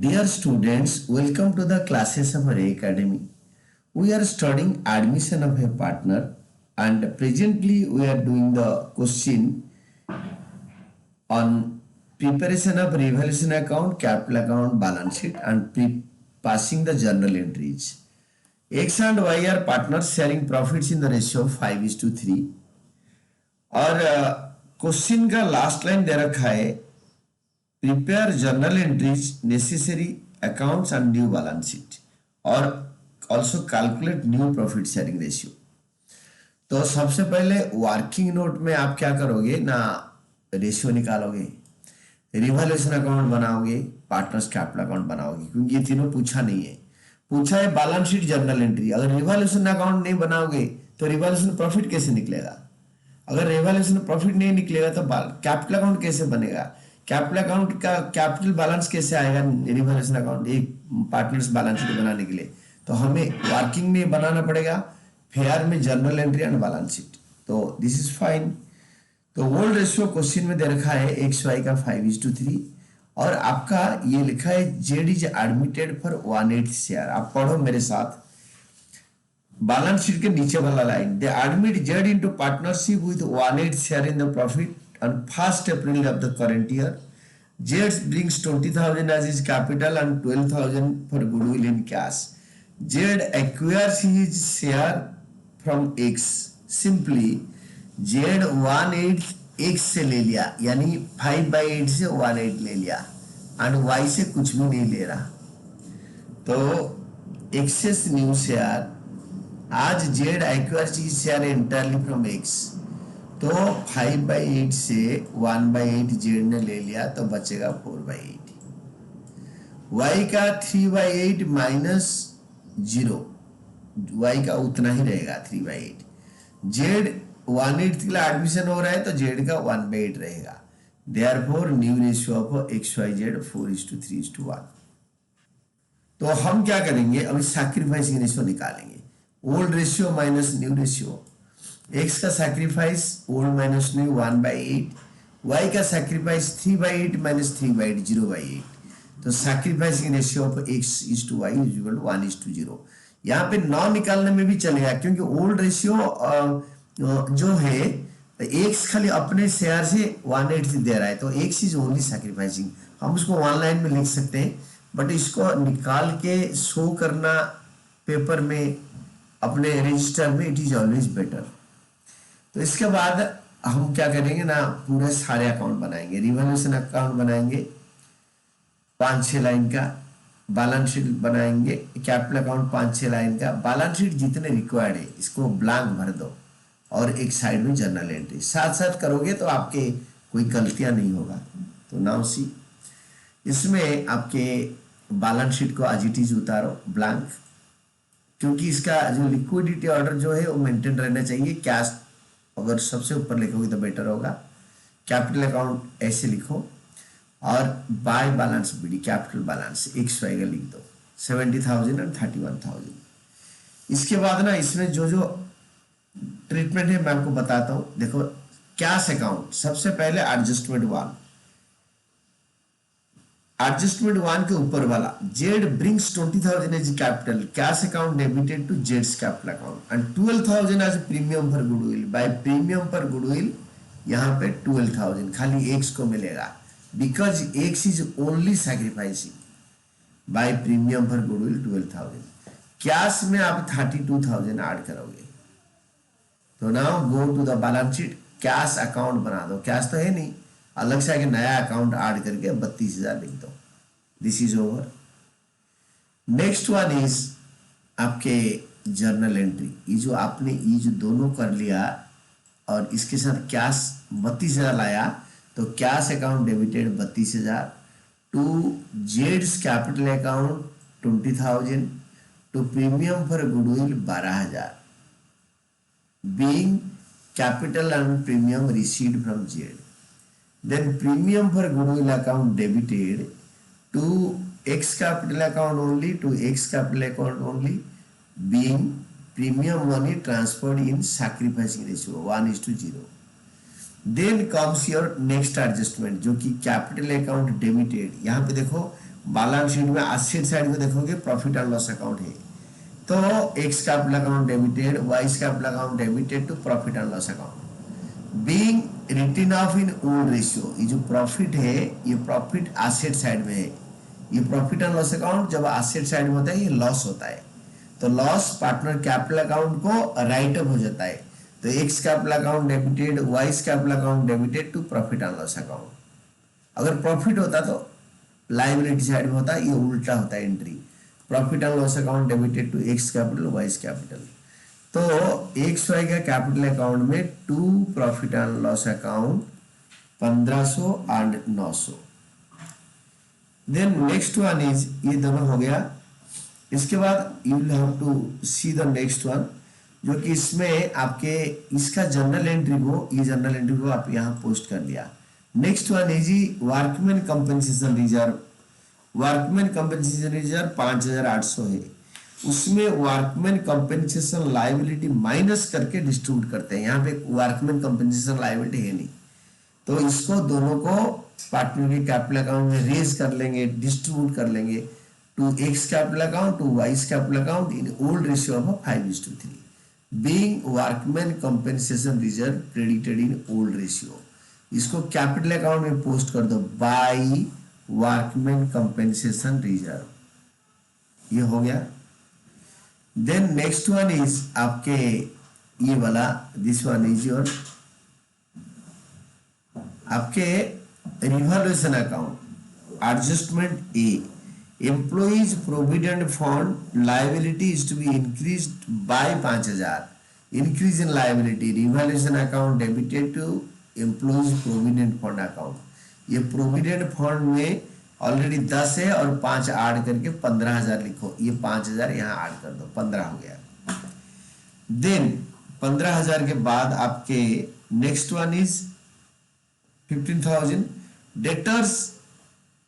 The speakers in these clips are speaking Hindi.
Dear students, welcome to the classes of Array Academy. We are studying admission of a partner and presently we are doing the question on preparation of revaluation account, capital account, balance sheet and passing the journal entries. X and Y are partners sharing profits in the ratio of 5:3 और क्वेश्चन का लास्ट लाइन दे रखा है prepare journal entries necessary accounts and new balance sheet और also calculate new profit sharing ratio. तो सबसे पहले वर्किंग नोट में आप क्या करोगे ना, रेशियो निकालोगे, रिवैल्यूएशन अकाउंट बनाओगे, पार्टनर्स कैपिटल अकाउंट बनाओगे, क्योंकि ये तीनों पूछा नहीं है। पूछा है बैलेंस शीट जर्नल एंट्री। अगर रिवैल्यूएशन अकाउंट नहीं बनाओगे तो रिवैल्यूएशन प्रॉफिट कैसे निकलेगा? अगर रिवैल्यूएशन प्रॉफिट नहीं निकलेगा तो कैपिटल अकाउंट कैसे बनेगा? कैपिटल अकाउंट का कैपिटल बैलेंस कैसे आएगा रिवैल्यूएशन अकाउंट एक पार्टनर्स बैलेंस शीट बनाने के लिए? तो हमें वर्किंग में बनाना पड़ेगा, फेयर में journal entry and balance sheet. तो दिस इज फाइन। तो ओल्ड रेशियो क्वेश्चन में दे रखा है एक्स वाई का 5:3 और आपका ये लिखा है Z is admitted for 1/8 share. आप पढ़ो मेरे साथ बैलेंस शीट के नीचे वाला line, they admit Z into partnership with 1/8 share in the profit on 1st April of the current year. Z brings 20,000 as his capital and 12,000 for goodwill in cash. Z acquires his share from X. Simply Z 1/8 X से ले लिया, यानी 5/8 से 1/8 ले लिया and Y से कुछ भी नहीं ले रहा। तो excess new share, आज Z acquires his share entirely from X, तो 5/8 से 1/8 जेड ने ले लिया तो बचेगा 4/8। y का 3/8 माइनस 0, y का उतना ही रहेगा 3/8। जेड 1/8 के लिए एडमिशन हो रहा है तो जेड का 1/8 रहेगा। Therefore new ratio of X Y Z 4:3:1। तो हम क्या करेंगे, अभी सैक्रिफाइसिंग रेशियो निकालेंगे। Old ratio minus new ratio. X का sacrifice old minus new 1/8, Y का सैक्रिफाइस 3/8 माइनस 3/8 0/8। तो sacrificing ratio of X is to Y is equal to 1:0। यहाँ पे 9 निकालने में भी चलेगा, क्योंकि ओल्ड रेशियो जो है एक्स खाली अपने शेयर से 1/8 दे रहा है, तो एक्स इज ओनली सैक्रिफाइसिंग। हम उसको वन लाइन में लिख सकते हैं, बट इसको निकाल के शो करना पेपर में अपने रजिस्टर में, इट इज ऑलवेज बेटर। तो इसके बाद हम क्या करेंगे ना, पूरे सारे अकाउंट बनाएंगे। रिवैल्यूएशन अकाउंट बनाएंगे 5-6 लाइन का, बैलेंस शीट बनाएंगे, कैपिटल अकाउंट 5-6 लाइन का। बैलेंस शीट जितने रिक्वायर्ड है इसको ब्लैंक भर दो और एक साइड में जर्नल एंट्री। साथ साथ करोगे तो आपके कोई गलतियां नहीं होगा। तो नाउ सी, इसमें आपके बैलेंस शीट को एज इट इज उतारो ब्लैंक, क्योंकि इसका जो लिक्विडिटी ऑर्डर जो है वो मेंटेन रहना चाहिए। कैश अगर सबसे ऊपर लिखोगे तो बेटर होगा। कैपिटल अकाउंट ऐसे लिखो और by balance BD capital balance X Y का लिख दो 70,000 और 31,000। इसके बाद ना इसमें जो जो ट्रीटमेंट है मैं आपको बताता हूं। देखो कैश अकाउंट, सबसे पहले एडजस्टमेंट 1, एडजस्टमेंट 1 के ऊपर वाला Z brings 20,000 as capital, cash account debited to जेड्स capital account and 12,000 as premium for goodwill. By premium पर गुडविल यहाँ पे 12,000 खाली एक्स को मिलेगा, because X is only sacrificing. By premium for goodwill 12,000। Cash में आप 32,000 ऐड करोगे। तो now go to the balance sheet, cash account बना दो। कैश तो है नहीं, अलग से आगे नया अकाउंट ऐड करके 32,000 लिख दो। This is over. Next one is आपके जर्नल एंट्री। ये जो आपने ये जो दोनों कर लिया और इसके साथ कैश 32,000 लाया, तो कैश अकाउंट डेबिटेड 32,000 टू जेड्स capital account 20,000 to premium for goodwill 12,000 being capital and premium received from Z. Then premium for goodwill account debited to X capital account only, to X capital account only, being premium money transferred in sacrificing ratio 1:0. Then comes your next adjustment जो कि कैपिटल अकाउंट डेबिटेड। यहाँ पे देखो बैलेंस शीट में एसेट साइड में देखोगे प्रॉफिट एंड लॉस अकाउंट है, तो X capital account debited, Y capital account debited to profit and loss account being written off in old ratio. ये जो प्रॉफिट है ये प्रॉफिट एसेट साइड में है, ये प्रॉफिट एंड लॉस अकाउंट जब एसेट साइड में होता है ये लॉस होता है, तो लॉस पार्टनर कैपिटल अकाउंट को राइट अप हो जाता है, तो X capital account debited, Y capital account debited to profit and loss account. अगर प्रॉफिट होता तो लायबिलिटी साइड में होता है, ये उल्टा होता है entry, profit and loss account debited to X capital Y capital. तो एक्स वाई का कैपिटल अकाउंट में to profit and loss account 1500 and 900। Then next one is, ये दोनों हो गया। इसके बाद you will have to see the next one, जो कि इसमें आपके इसका जर्नल एंट्री को, ये जर्नल एंट्री को आप यहाँ पोस्ट कर दिया। नेक्स्ट वन है जी workman compensation reserve. Workman compensation reserve 5800 है, उसमें वर्कमैन कंपनसेशन लायबिलिटी माइनस करके डिस्ट्रीब्यूट करते हैं। यहाँ पे वर्कमैन कंपनसेशन लायबिलिटी है नहीं, तो इसको दोनों को पार्टनर के कैपिटल अकाउंट में रेज कर लेंगे, डिस्ट्रीब्यूट कर लेंगे to X capital account to Y capital account in old ratio of 5:3 being workman compensation reserve credited in old ratio. इसको कैपिटल अकाउंट में पोस्ट कर दो बाई वर्कमैन कंपनसेशन रिजर्व, ये हो गया। देन नेक्स्ट वन इज आपके ये वाला, दिस वन इज योर आपके revaluation account adjustment a, employees provident fund liability is to be increased by 5000, increase in liability, revaluation account debited to employees provident fund account. ये प्रोविडेंट फंड में ऑलरेडी 10 है और 5 ऐड करके 15,000 लिखो, ये 5,000 यहाँ ऐड कर दो, 15 हो गया। देन 15,000 के बाद आपके next one is 15,000 debtors,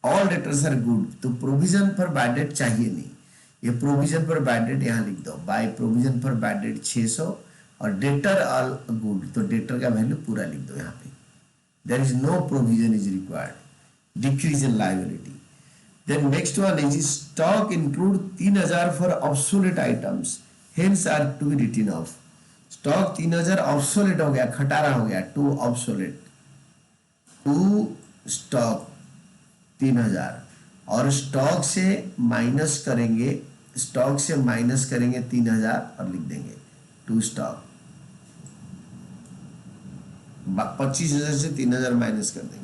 all debtors are good, तो प्रोविजन फॉर बैड डेट चाहिए नहीं, ये प्रोविजन फॉर बैड डेट यहाँ लिख दो by provision for bad debt 600 और डेटर ऑल गुड, तो डेटर का वैल्यू पूरा लिख दो यहाँ पे। There is no provision is required, decrease in liability. Then next one is stock include 3000 for obsolete items hence are to be written off. Stock 3000 obsolete हो गया, खटारा हो गया, टू ऑब्सोलेट, टू स्टॉक 3000 और स्टॉक से माइनस करेंगे, स्टॉक से माइनस करेंगे 3000 और लिख देंगे टू स्टॉक, 25,000 से 3000 माइनस कर देंगे।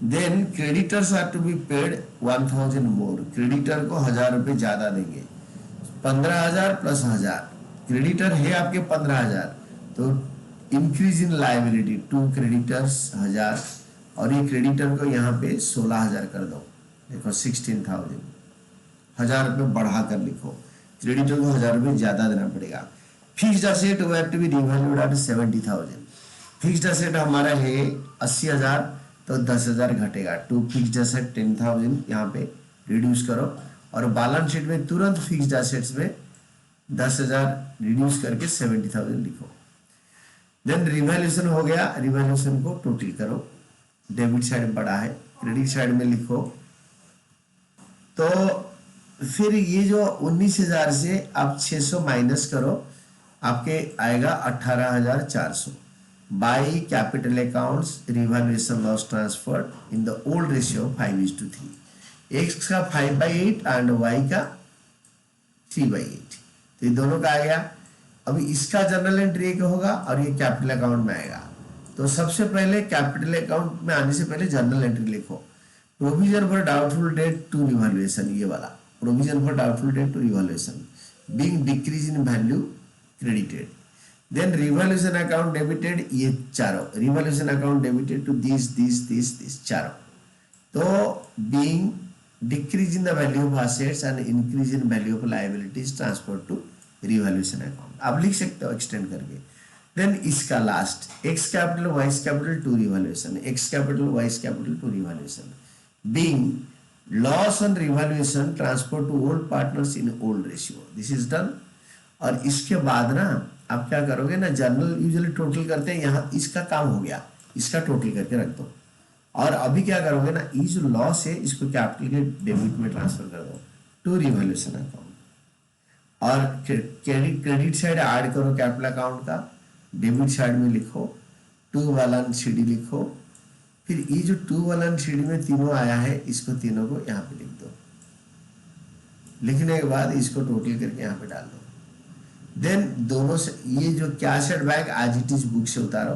Then creditors are to be paid 1000 more, creditor को 1000 रुपये ज्यादा देंगे, 15,000 प्लस 1000, क्रेडिटर है आपके 15,000, तो increase in liability to creditors 1000 और ये क्रेडिटर को यहाँ पे 16,000 कर दो, देखो 16,000, 1000 रुपये बढ़ा कर लिखो, क्रेडिटर को 1000 रुपये ज्यादा देना पड़ेगा। फिक्स्ड असेट वो have to be revalued at 70,000, fixed asset हमारा है 80,000, तो 10,000 घटेगा, टू फिक्स्ड असेट 10,000 यहाँ पे रिड्यूस करो और बैलेंस शीट में तुरंत फिक्स्ड असेट्स में 10,000 रिड्यूस करके 70,000 लिखो। देन रिवैल्यूएशन हो गया, रिवैल्यूएशन को टोटल करो, डेबिट साइड बड़ा है, क्रेडिट साइड में लिखो, तो फिर ये जो 19,000 से आप 600 माइनस करो, आपके आएगा 18,400 by capital accounts revaluation loss transfer in the old ratio 5:3, x का 5/8 एंड वाई का 3/8, तो ये दोनों का आ गया। अभी इसका जर्नल एंट्री एक होगा और ये कैपिटल अकाउंट में आएगा, तो सबसे पहले कैपिटल अकाउंट में आने से पहले जर्नल एंट्री लिखो, provision for doubtful debt to revaluation, ये वाला provision for doubtful debt to revaluation being decrease in value credited. Then revaluation account debited, ये चारों revaluation account debited to this चारों, तो being decrease in the value of assets and increase in value of liabilities transfer to revaluation account, आप लिख सकते हो एक्सटेंड करके। देन इसका last X capital Y capital to revaluation, X capital Y capital to revaluation being loss on revaluation transfer to old partners in old ratio, this is done. और इसके बाद ना आप क्या करोगे ना, जर्नल यूजुअली टोटल करते हैं, यहाँ इसका काम हो गया, इसका टोटल करके रख दो, और अभी क्या करोगे ना, ये जो लॉस है इसको कैपिटल के डेबिट में ट्रांसफर कर दो टू रिवैल्यूएशन अकाउंट। और क्रेडिट क्रेडिट साइड ऐड करो कैपिटल अकाउंट का, डेबिट साइड में लिखो टू बैलेंस शीट लिखो। फिर ये जो टू बैलेंस शीट में तीनों आया है इसको तीनों को यहाँ पे लिख दो। लिखने के बाद इसको टोटल करके यहाँ पे डाल दो। देन दोनों से ये जो cash at bank as it is book से उतारो,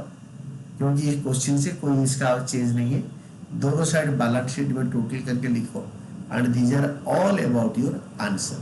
क्योंकि ये क्वेश्चन से कोई इसका चेंज नहीं है। दोनों साइड बैलेंस शीट में टोटल करके लिखो and these are all about your answer.